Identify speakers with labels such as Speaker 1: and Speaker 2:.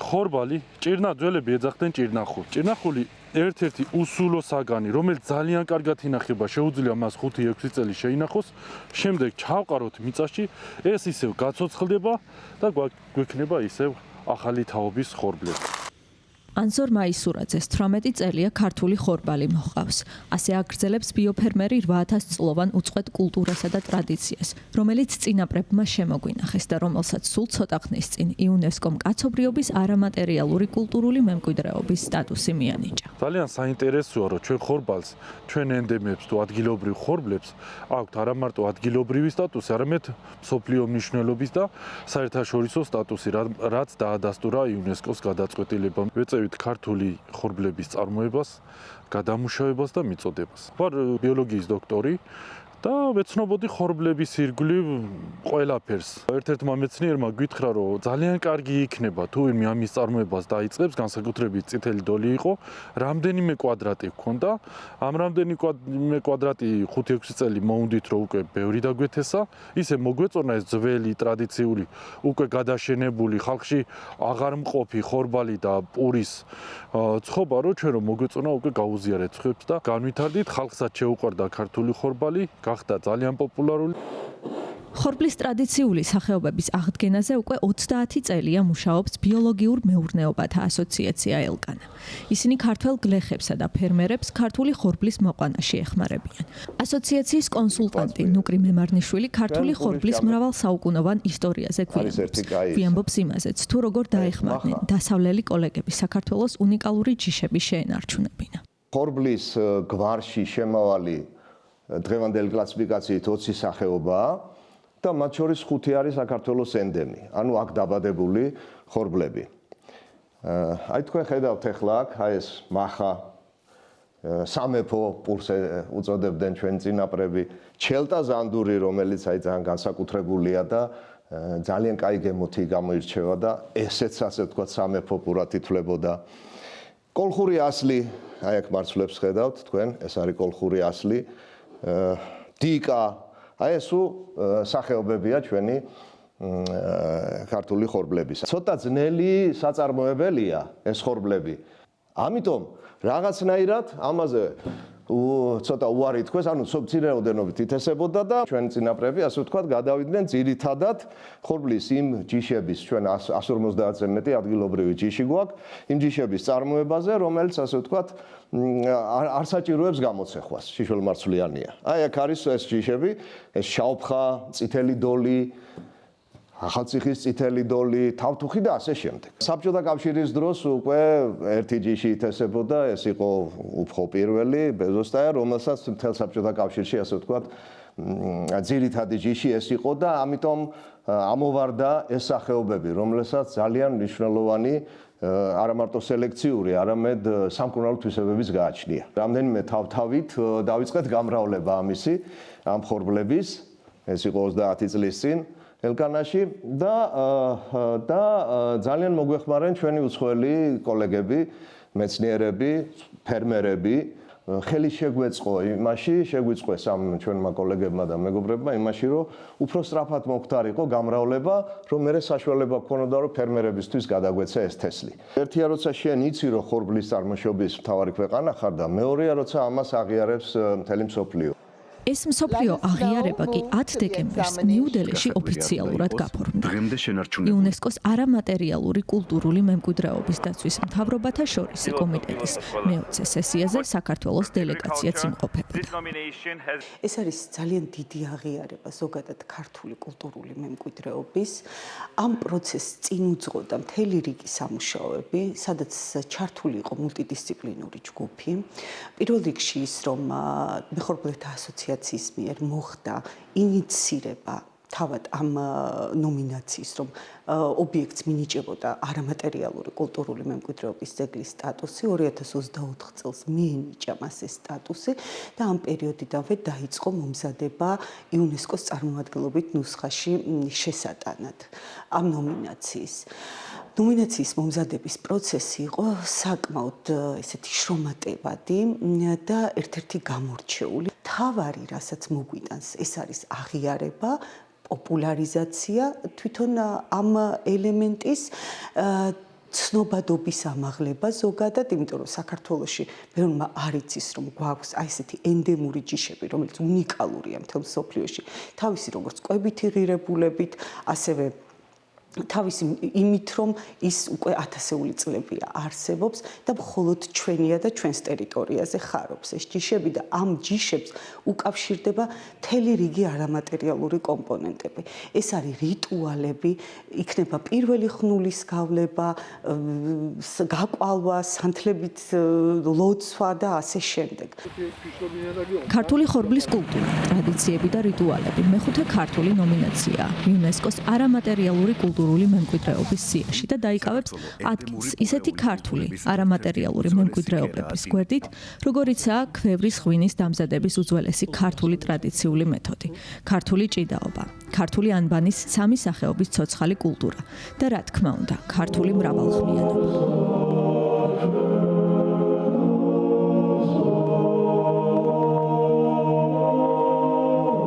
Speaker 1: ხორბალი, ჭირნაძველები ეძახდნენ ჭირნახულს. ჭირნახული ერთ-ერთი უსულო საგანი, რომელიც ძალიან კარგად ინახება, შეუძლია მას 5-6 წელი შეინახოს, შემდეგ ჩავყაროთ მიწაში, ეს ისევ გაცოცხლდება და გვექნება ისევ ახალი თაობის ხორბლები.
Speaker 2: ანზორ მაისურაძეს 18 წელია ქართული ხორბალი მოჰყავს. ასე აგრძელებს ბიოფერმერი 8000 წლოვან უწყვეტ კულტურასა და ტრადიციას, რომელიც წინაპრებმა შემოგვინახეს და რომელსაც სულ ცოტა ხნის წინ იუნესკომ კაცობრიობის არამატერიალური კულტურული მემკვიდრეობის სტატუსი მიანიჭა.
Speaker 1: ძალიან საინტერესოა, რომ ჩვენ ხორბალს, ჩვენ ენდემებს თუ ადგილობრივ ხორბლებს აქვთ არა მარტო ადგილობრივი სტატუსი, არამედ მსოფლიო მნიშვნელობის და საერთაშორისო სტატუსი, რაც დაადასტურა იუნესკოს გადაწყვეტილებამ. ვეწევით ქართული ხორბლების წარმოებას, გადამუშავებას და მიწოდებას. ვარ ბიოლოგიის დოქტორი და ვეცნობოდი ხორბლების ირგვლივ ყველაფერს. ერთ-ერთმა მეცნიერმა გითხრა, რომ ძალიან კარგი იქნება თუ ვინმე ამის წარმოებას დაიწყებს, განსაკუთრებით წითელი დოლი იყო, რამდენიმე კვადრატი ჰქონდა. ამ რამდენიმე კვადრატი 5-6 წელი მოუნდით, რომ უკვე ბევრი დაგვეთესა, ისე მოგვეწონა ეს ძველი ტრადიციული, უკვე გადაშენებული ხალხში აღარ მყოფი ხორბალი და პურის ცხობა, რომ ჩვენ რომ მოგვეწონა უკვე გაუზიარეთ ცხებს და განვითარდით, ხალხსაც შეუყვარდა ქართული ხორბალი. გახდა ძალიან პოპულარული.
Speaker 2: ხორბლის ტრადიციული სახეობების აღდგენაზე უკვე 30 წელია მუშაობს ბიოლოგიურ მეურნეობათა ასოციაცია ელკანა. ისინი ქართველ გლეხებსა და ფერმერებს ქართული ხორბლის მოყვანაში ეხმარებიან. ასოციაციის კონსულტანტი ნუკრი მემარნიშვილი ქართული ხორბლის მრავალსაუკუნოვან ისტორიაზე გვიამბობს იმაზეც, თუ როგორ დაეხმარნენ დასავლელი კოლეგები საქართველოს უნიკალური ჯიშების შეენარჩუნებინა.
Speaker 3: ხორბლის გვარში შემავალი დღევანდელი კლასიფიკაციით 20 სახეობაა და მათ შორის 5 არის საქართველოს ენდემი, ანუ აქ დაბადებული ხორბლები. აი თქვენ ხედავთ ახლა აქ ეს მახა სამეფო პურს უწოდებდნენ ჩვენ წინაპრები, ჩელტა ზანდური, რომელიც აი ძალიან განსაკუთრებულია და ძალიან კაი გემოთი გამოირჩევა და ესეც ასე ვთქვათ სამეფო პურად ითვლებოდა. კოლხური ასლი, აი აქ მარცვლებს ხედავთ თქვენ, ეს არის კოლხური ასლი. დიკა, აი ესუ სახეობებია ჩვენი ქართული ხორბლების. ცოტა ძნელი საწარმოებელია ეს ხორბლები. ამიტომ რაღაცნაირად ამაზე ცოტა უარი თქვეს, ანუ მცირე რაოდენობით ითესებოდა და ჩვენ წინაპრები, ასე ვთქვათ, გადავიდნენ ძირითადად ხორბლის იმ ჯიშების, ჩვენ 150-ზე მეტი ადგილობრივი ჯიში გვაქვს, იმ ჯიშების წარმოებაზე, რომელიც, ასე ვთქვათ, არ საჭიროებს გამოცეხვას, შიშველმარცვლიანია. აი აქ არის ეს ჯიშები, ეს შაუფხა, წითელი დოლი, ახალციხის წითელი დოლი, თავთუხი და ასე შემდეგ. საბჭოთა კავშირის დროს უკვე ერთი ჯიში ითესებოდა, ეს იყო უფრო პირველი ბეზოსტაია, რომელსაც მთელ საბჭოთა კავშირში, ასე ვთქვათ, ძირითადი ჯიში ეს იყო და ამიტომ ამოვარდა ეს სახეობები, რომელსაც ძალიან მნიშვნელოვანი არა მარტო სელექციური, არამედ სამკურნალო თვისებების გააჩნია. რამდენიმე თავთავით დავიწყეთ გამრავლება ამისი, ამ ხორბლების, ეს იყო 30 წლის წინ ელკანაში და ძალიან მოგვეხმარენ ჩვენი უცხოელი კოლეგები, მეცნიერები, ფერმერები. ხელი შეგვეწყო იმაში, შეგვიწყეს ამ ჩვენმა კოლეგებმა და მეგობრებმა იმაში, რომ უფრო სწრაფად მოხდარიყო გამრავლება, რომ მერე საშუალება გქონოდა, რომ ფერმერებისთვის გადაგვეცა ეს თესლი. ერთია, როცა შენ იცი, რომ ხორბლის წარმოშობის მთავარი ქვეყანა ხარ და მეორეა, როცა ამას აღიარებს მთელი მსოფლიო.
Speaker 2: ეს მსოფლიო აღიარება კი 10 დეკემბერს ნიუ-დელიში ოფიციალურად გაფორმდა. იუნესკოს არამატერიალური კულტურული მემკვიდრეობის დაცვის მთავრობათა შორისი კომიტეტის მე-20 სესიაზე საქართველოს დელეგაციაც იმყოფებოდა.
Speaker 4: ეს არის ძალიან დიდი აღიარება ზოგადად ქართული კულტურული მემკვიდრეობის. ამ პროცესს წინ უძღოდა მთელი რიგი სამუშაოები, სადაც ჩართული იყო მულტიდისციპლინური ჯგუფი. პირველ რიგში ის, რომ მეხორბლეთა ასოციაციის მიერ მოხდა ინიცირება თავად ამ ნომინაციის, რომ ობიექტს მინიჭებოდა არამატერიალური კულტურული მემკვიდრეობის ძეგლის სტატუსი, 2024 წელს მიენიჭა მას ეს სტატუსი და ამ პერიოდიდანვე დაიწყო მომზადება იუნესკოს წარმოადგენლობით ნუსხაში შესატანად ამ ნომინაციის. ნომინაციის მომზადების პროცესი იყო საკმაოდ ესეთი შრომატევადი და ერთ-ერთი გამორჩეული. თავარი, რასაც მოგვიტანს, ეს არის აღიარება, პოპულარიზაცია თვითონ ამ ელემენტის ცნობადობის ამაღლება ზოგადად, იმიტომ რომ საქართველოში ბევრმა არ იცის, რომ გვაქვს აი ესეთი ენდემური ჯიშები, რომელიც უნიკალურია მთელ მსოფლიოში, თავისი როგორც კვებითი ღირებულებით, ასევე თავისი იმით, რომ ის უკვე ათასეული წლებია არსებობს და მხოლოდ ჩვენია და ჩვენს ტერიტორიაზე ხარობს ეს ჯიშები და ამ ჯიშებს უკავშირდება მთელი რიგი არამატერიალური კომპონენტები. ეს არის რიტუალები, იქნება პირველი ხნულის გავლება, გაკვალვა, სანთლებით ლოცვა და ასე შემდეგ.
Speaker 2: ქართული ხორბლის კულტურა, ტრადიციები და რიტუალები მეხუთე ქართული ნომინაციაა იუნესკოს არამატერიალური კულტურული მემკვიდრეობის სიაში და დაიკავებს ადგილს ისეთი ქართული არამატერიალური მემკვიდრეობების გვერდით, როგორიცაა ქვევრის ღვინის დამზადების უძველესი ქართული ტრადიციული მეთოდი, ქართული ჭიდაობა, ქართული ანბანის სამი სახეობის ცოცხალი კულტურა და რა თქმა უნდა, ქართული მრავალხმიანობა.